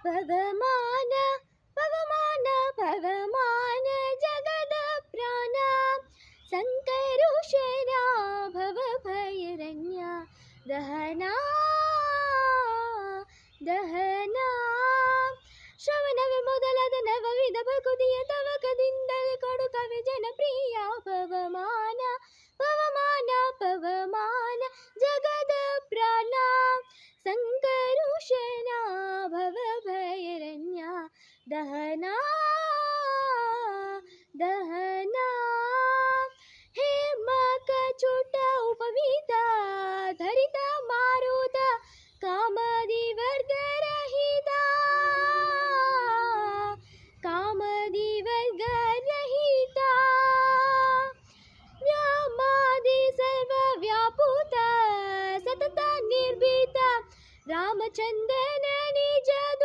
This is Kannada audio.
ಪವಮಾನ ಪವಮಾನ ಪವಮಾನ ಜಗದ ಪ್ರಾಣ ಸಂಕರುಷರ ಭವ ಭಯರಣ್ಯ ದಹನ ದಹನ ಶ್ರವಣವೇ ಮೊದಲಾದ ನವವಿಧ ಭಕುತಿಯ ತವಕದಿಂದಲೇ ಕೊಡು ಕವಿ ಜನಪ್ರಿಯ ಪವಮಾನ ಪವಮಾನ ಪವಮಾನ ಜಗದ ಪ್ರಾಣ ಸಂಕರುಷನ ಭವ ಭಯರಣ್ಯ ದಹನ